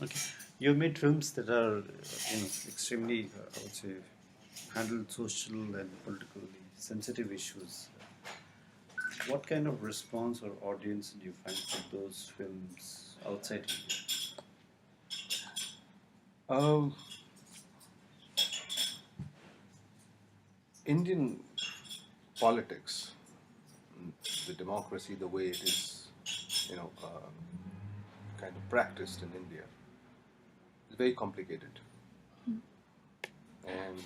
Okay. You've made films that are, extremely, I would say, handled social and politically sensitive issues. What kind of response or audience do you find for those films outside India? Um, Indian politics, the democracy, the way it is, you know, kind of practiced in India, is very complicated. And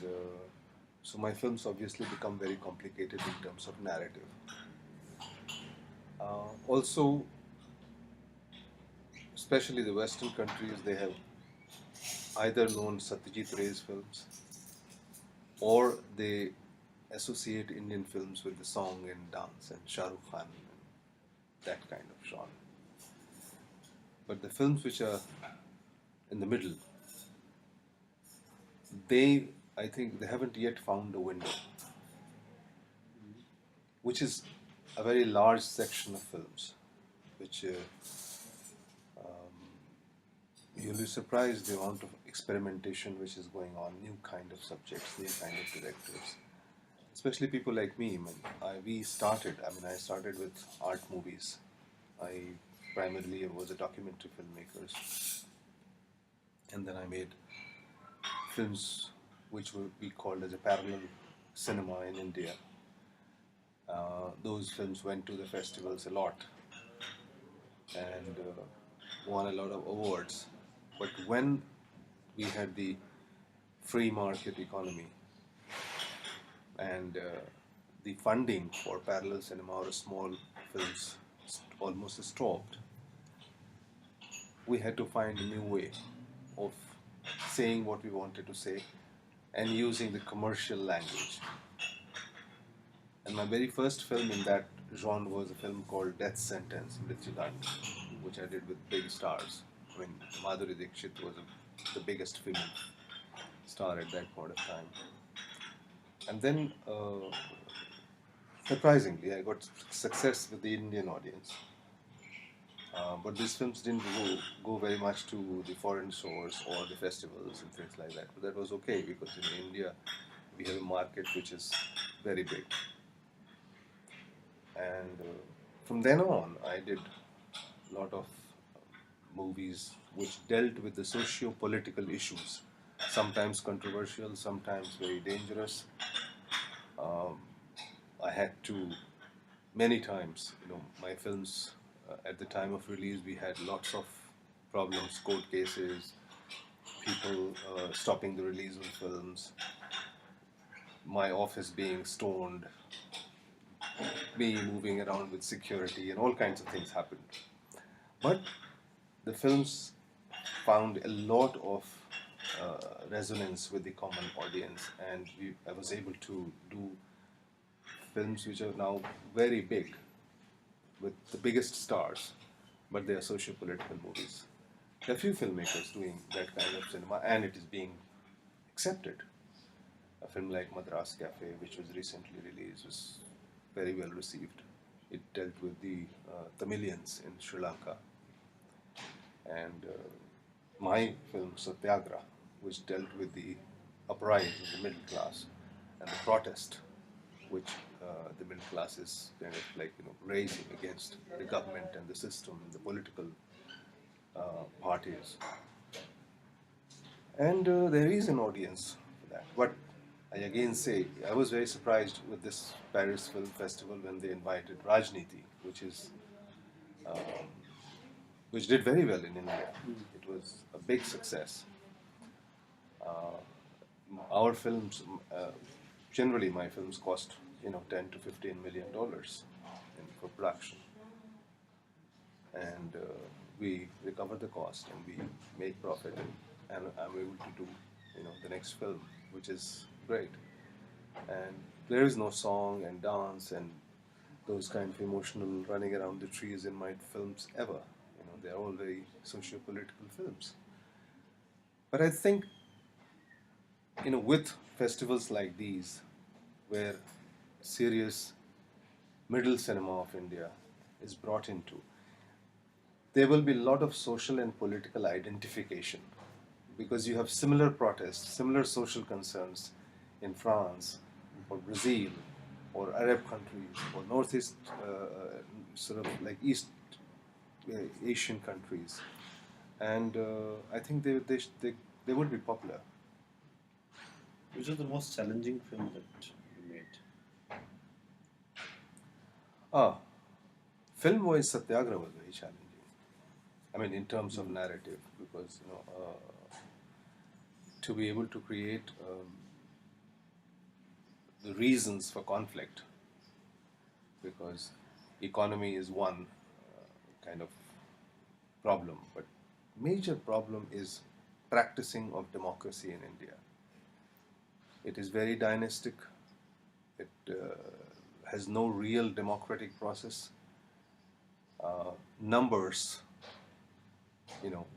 so my films obviously become very complicated in terms of narrative. Also, especially the Western countries, they have either known Satyajit Ray's films or they associate Indian films with the song and dance and Shah Rukh Khan and that kind of genre. But the films which are in the middle, they, I think, they haven't yet found a window, which is a very large section of films, which you'll be surprised the amount of experimentation which is going on, new kind of subjects, new kind of directors. Especially people like me. I started with art movies. I primarily was a documentary filmmaker, and then I made films which would be called as a parallel cinema in India. Those films went to the festivals a lot and won a lot of awards. But when we had the free market economy and the funding for parallel cinema or small films almost stopped, we had to find a new way of saying what we wanted to say and using the commercial language. And my very first film in that genre was a film called Death Sentence, Mrityudand, which I did with big stars. I mean, Madhuri Dixit was the biggest female star at that point of time. And then, surprisingly, I got success with the Indian audience. But these films didn't go very much to the foreign shows or the festivals and things like that. But that was okay because in India we have a market which is very big. And from then on, I did a lot of movies which dealt with the socio-political issues, sometimes controversial, sometimes very dangerous. Um, I had to many times, my films at the time of release, we had lots of problems, court cases, people stopping the release of films, my office being stoned, me moving around with security, and all kinds of things happened. But the films found a lot of resonance with the common audience, and I was able to do films which are now very big, with the biggest stars, but they are socio-political movies. There are few filmmakers doing that kind of cinema, and it is being accepted. A film like Madras Cafe, which was recently released, was very well received. It dealt with the Tamilians in Sri Lanka, and my film Satyagraha, which dealt with the uprising of the middle class and the protest which the middle class is kind of like raising against the government and the system and the political parties. And there is an audience for that. But I again say, I was very surprised with this Paris Film Festival when they invited Rajniti, um, which did very well in India. It was a big success. Uh, our films, generally, my films cost 10 to $15 million for production, and we recover the cost and we make profit, and I'm able to do the next film, which is great. And there is no song and dance and those kind of emotional running around the trees in my films ever. They're all very socio-political films. But I think with festivals like these, where serious middle cinema of India is brought into, there will be a lot of social and political identification because you have similar protests, similar social concerns in France or Brazil or Arab countries or Northeast, sort of like East Asian countries. And I think they would be popular. Which was the most challenging film that you made? Ah, film-wise, Satyagraha was very challenging. I mean, in terms of narrative, because to be able to create the reasons for conflict, because economy is one kind of problem, but major problem is practicing of democracy in India. It is very dynastic. It has no real democratic process. Numbers,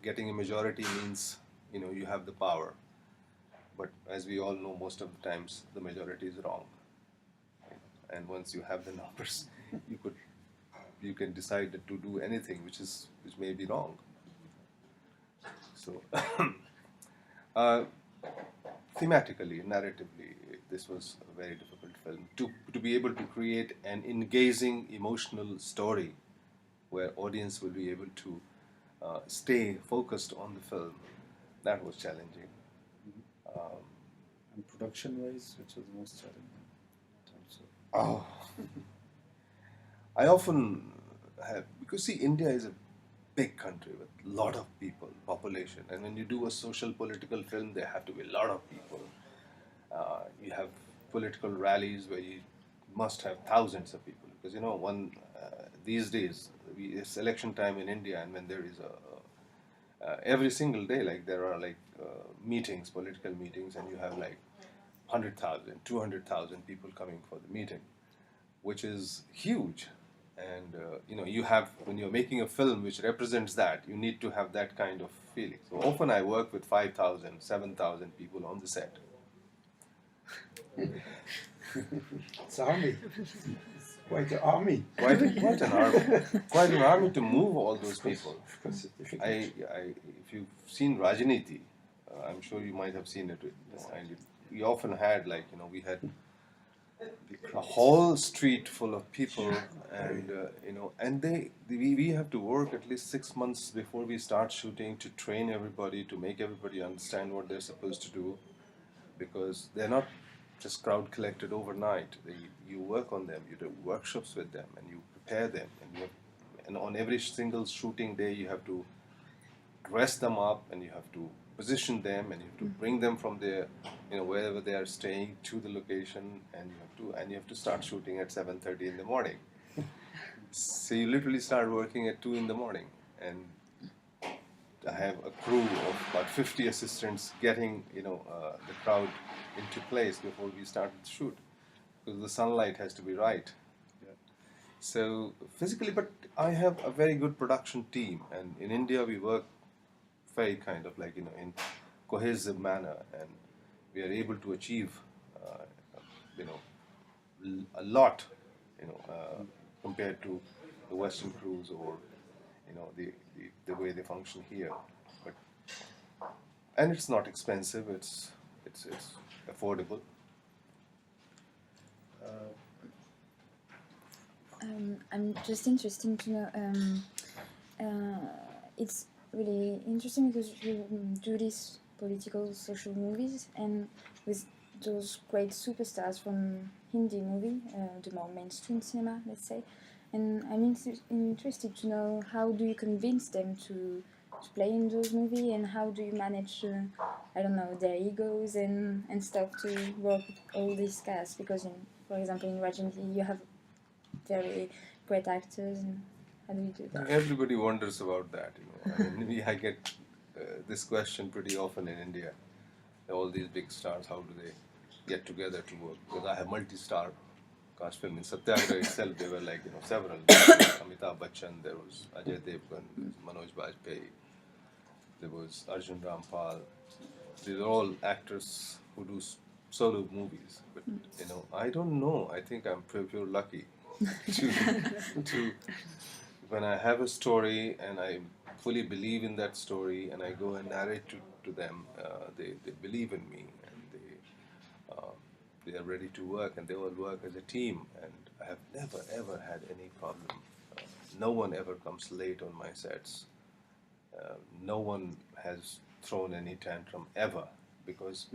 getting a majority means, you have the power. But as we all know, most of the times the majority is wrong. And once you have the numbers, you can decide to do anything which may be wrong. So, thematically, narratively, this was a very difficult film to be able to create an engaging emotional story where audience will be able to stay focused on the film. That was challenging. And production-wise, which was the most challenging in terms of? Oh, I often have, because see, India is a big country with a lot of people, population, and when you do a social political film, there have to be a lot of people. You have political rallies where you must have thousands of people, because these days it's election time in India, and when there is every single day, like there are like meetings, political meetings, and you have like 100,000, 200,000 people coming for the meeting, which is huge. And you have, when you're making a film which represents that, you need to have that kind of feeling. So often I work with 5,000, 7,000 people on the set. It's army. Quite an army. Quite an army. Quite an army to move all those people. Because it's difficult. If you've seen Rajniti, I'm sure you might have seen it. And we often had we had a whole street full of people, and we have to work at least 6 months before we start shooting to train everybody, to make everybody understand what they're supposed to do, because they're not just crowd collected overnight. You work on them, you do workshops with them, and you prepare them, and on every single shooting day you have to dress them up, and you have to position them, and you have to bring them from their, wherever they are staying to the location, and you have to start shooting at 7:30 in the morning. So you literally start working at 2 in the morning, and I have a crew of about 50 assistants getting the crowd into place before we start the shoot, because the sunlight has to be right. Yeah. So physically, but I have a very good production team, and in India we work very kind of in cohesive manner, and we are able to achieve a lot compared to the Western crews, or the way they function here. And it's not expensive, it's affordable. I'm just interested to know. It's really interesting because you do these political, social movies, and with those great superstars from Hindi movie, the more mainstream cinema, let's say. And I'm interested to know, how do you convince them to play in those movies, and how do you manage, their egos and stuff to work with all these casts? Because, for example, in Rajendra, you have very great actors, and how do you do that? Everybody wonders about that. I get this question pretty often in India. All these big stars, how do they get together to work? Because I have multi-star cast film. In Satyagraha itself, there were several. Amitabh Bachchan, there was Ajay Devgan, there was Manoj Bajpayee, there was Arjun Rampal. These are all actors who do solo movies. But I don't know. I think I'm pure lucky to when I have a story and I fully believe in that story and I go and narrate to them, they believe in me and they are ready to work and they all work as a team. And I have never ever had any problem. Uh, no one ever comes late on my sets. No one has thrown any tantrum ever, because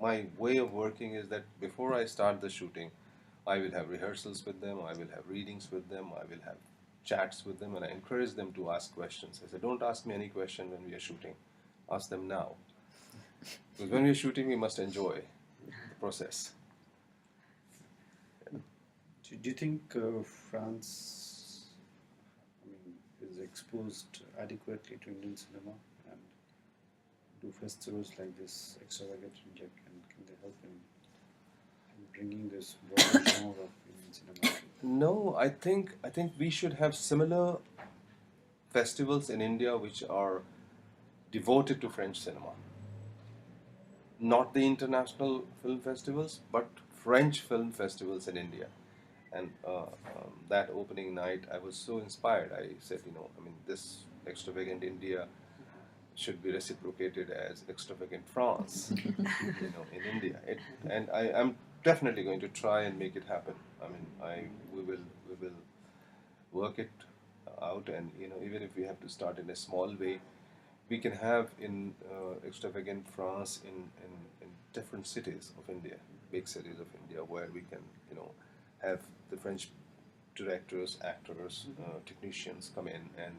my way of working is that before I start the shooting, I will have rehearsals with them, I will have readings with them, I will have chats with them, and I encourage them to ask questions. I say, don't ask me any question when we are shooting, ask them now. Because when we are shooting, we must enjoy the process. Do you think France, I mean, is exposed adequately to Indian cinema, and do festivals like this, Extravagant India, can they help in bringing this broader genre of Indian cinema? No, I think we should have similar festivals in India which are devoted to French cinema. Not the international film festivals, but French film festivals in India. And that opening night, I was so inspired. I said, I mean, this Extravagant India should be reciprocated as Extravagant France, in India. And I'm definitely going to try and make it happen. I mean, we will work it out, and even if we have to start in a small way, we can have in Extravagant France in different cities of India, big cities of India, where we can have the French directors, actors, technicians come in and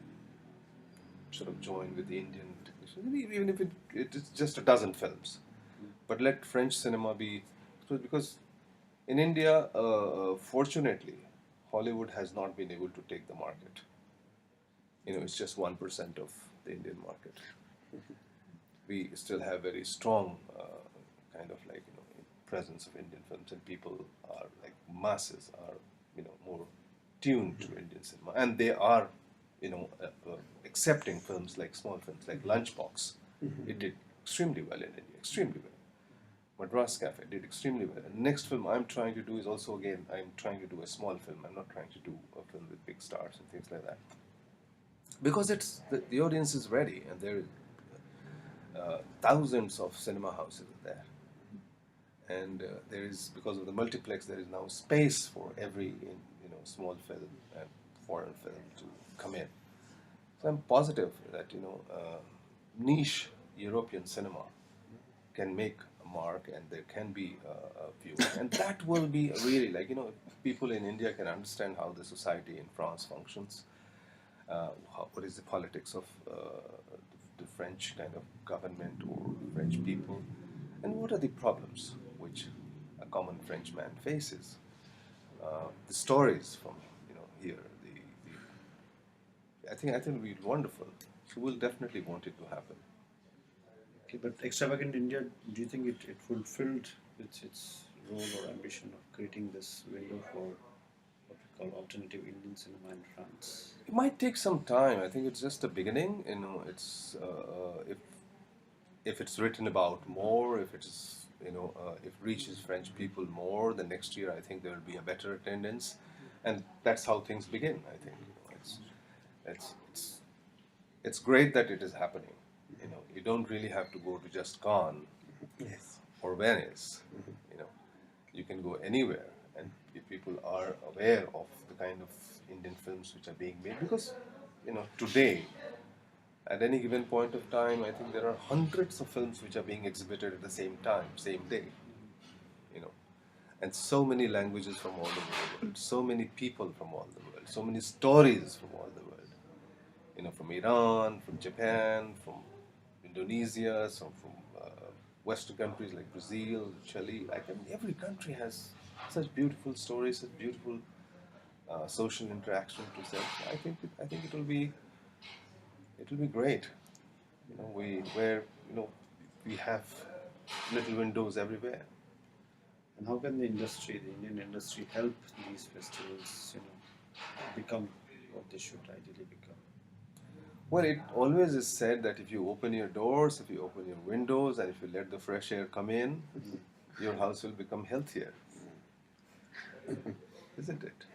sort of join with the Indian technicians, even if it is just a dozen films. But let French cinema be, because in India, fortunately, Hollywood has not been able to take the market. It's just 1% of the Indian market. We still have very strong kind of like presence of Indian films, and people are like masses are more tuned to Indian cinema, and they are accepting films like small films like Lunchbox. It did extremely well in India, extremely well. Madras Cafe did extremely well. And the next film I'm trying to do is also, again, I'm trying to do a small film. I'm not trying to do a film with big stars and things like that, because it's the audience is ready, and there are thousands of cinema houses there, and there is, because of the multiplex, there is now space for every small film and foreign film to come in. So I'm positive that niche European cinema can make a mark, and there can be a few, and that will be really like if people in India can understand how the society in France functions, what is the politics of the French kind of government or French people, and what are the problems which a common French man faces. The stories from here, I think it'll be wonderful. So we'll definitely want it to happen. Okay, but Extravagant India, do you think it fulfilled its role or ambition of creating this window for what we call alternative Indian cinema in France? It might take some time. I think it's just the beginning. It's if it's written about more, if it's if it reaches French people more, then next year I think there will be a better attendance, and that's how things begin. I think it's great that it is happening. You don't really have to go to just Cannes Yes. or Venice. You can go anywhere, and if people are aware of the kind of Indian films which are being made, because today, at any given point of time, I think there are hundreds of films which are being exhibited at the same time, same day. You know, and so many languages from all over the world, so many people from all the world, so many stories from all the world. From Iran, from Japan, from Indonesia, from Western countries like Brazil, Chile. Every country has such beautiful stories, such beautiful social interaction to say. I think it will be great. We have little windows everywhere. And how can the Indian industry, help these festivals, become what they should ideally become? Well, it always is said that if you open your doors, if you open your windows, and if you let the fresh air come in, your house will become healthier. Isn't it?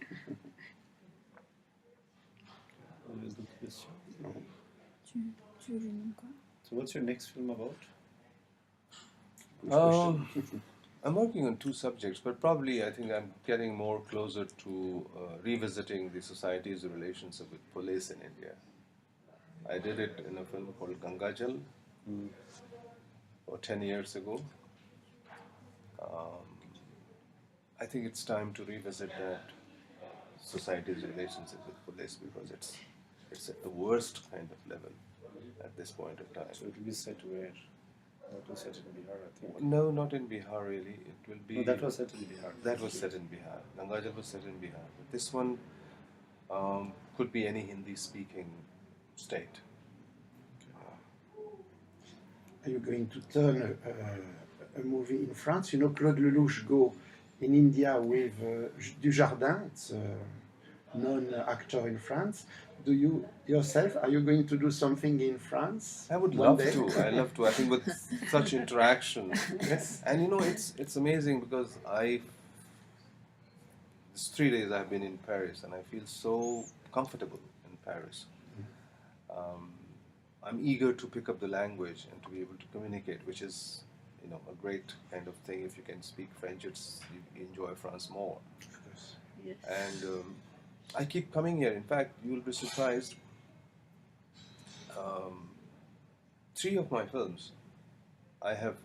d'autres questions? No. Tu veux lui demander quoi? So what's your next film about? Good question. I'm working on two subjects, but probably I think I'm getting more closer to revisiting the society's relationship with police in India. I did it in a film called Gangajal Mm. 10 years ago. I think it's time to revisit that society's relationship with police because it's at the worst kind of level at this point of time. So it will be set where? That was set in Bihar, I think. No, not in Bihar really. It will be. No, that was set in Bihar. That was set in Bihar. Gangajal was set in Bihar. But this one could be any Hindi-speaking state. Are you going to turn a movie in France? You know, Claude Lelouch go in India with Dujardin. It's a known actor in France. Do you yourself, are you going to do something in France? I would one love day? to. I love to. I think with such interaction, Yes. and you know, it's amazing because it's 3 days I've been in Paris, and I feel so comfortable in Paris. I'm eager to pick up the language and to be able to communicate, which is, you know, a great kind of thing. If you can speak French, you enjoy France more. Yes. And I keep coming here. In fact, you'll be surprised. 3 of my films, I have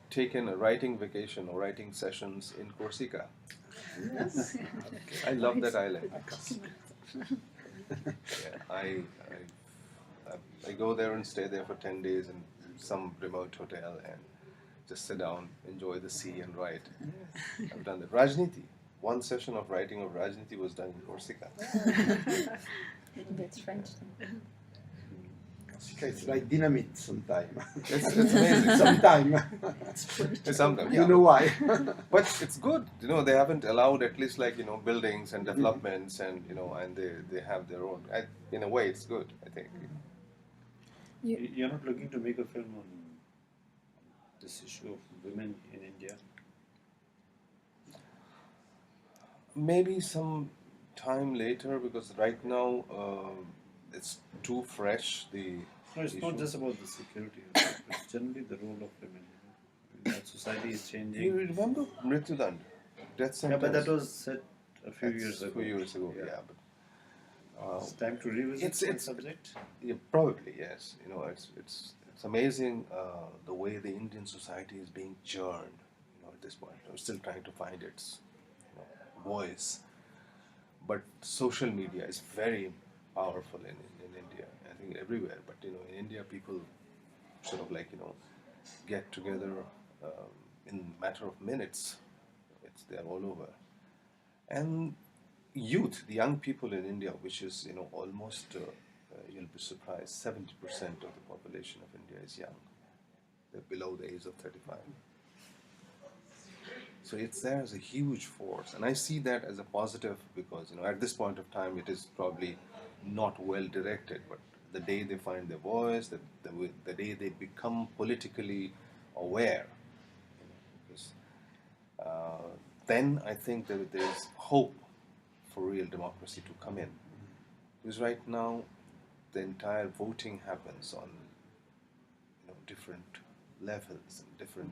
taken a writing vacation or writing sessions in Corsica. Yes. I love that island. Okay. Yeah, I go there and stay there for 10 days in some remote hotel and just sit down, enjoy the sea and write. I've done that. Rajniti. One session of writing of Rajniti was done in Corsica. That's French. It's like dynamite sometimes. It's amazing. Sometimes. Sometimes, You yeah. know why? But it's good, you know, they haven't allowed at least like, you know, buildings and developments and, you know, and they have their own. In a way, it's good, I think. You're not looking to make a film on this issue of women in India? Maybe some time later because right now it's too fresh. No, it's not issue. just about the security. It's generally the role of women. You know. That society is changing. You remember Mrityudand? Death sentence? Yeah, but that was set a few That's years ago. A few years ago, yeah. But It's time to revisit It's- that it's- subject. yeah, probably yes. You know, it's amazing the way the Indian society is being churned. You know, at this point, it's still trying to find its voice. But social media is very powerful in India. I think everywhere. But you know, in India, people sort of like get together in a matter of minutes. They're all over. And youth, the young people in India, which is almost you'll be surprised, 70% of the population of India is young. They're below the age of 35. So it's there as a huge force, and I see that as a positive because at this point of time it is probably not well directed, but the day they find their voice, the day they become politically aware, because then I think that there's hope for real democracy to come in. Because right now the entire voting happens on different levels and different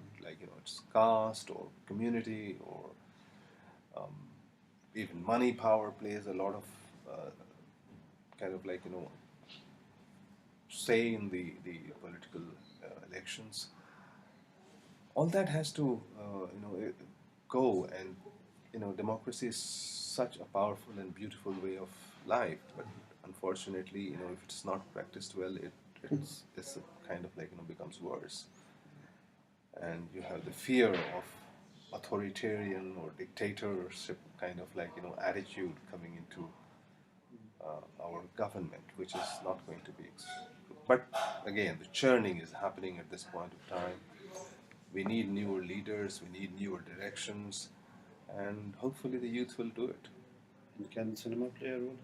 it's caste or community or even money power plays a lot of say in the political elections. All that has to go, and democracy is such a powerful and beautiful way of life, but unfortunately if it's not practiced well, it's a kind of becomes worse. And you have the fear of authoritarian or dictatorship kind of attitude coming into our government, which is not going to be. But again, the churning is happening at this point of time. We need newer leaders, we need newer directions, and hopefully the youth will do it. And can cinema play a role?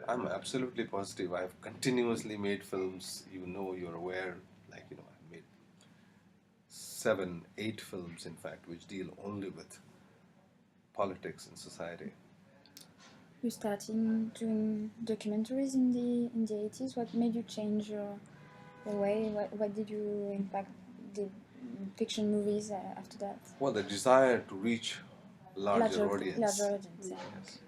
I'm absolutely positive. I've continuously made films. You're aware. I've made 7, 8 films, in fact, which deal only with politics and society. you starting doing documentaries in the 80s? What made you change your way? What did you impact the fiction movies after that? Well, the desire to reach larger audience. Larger audience. Yeah. Yes.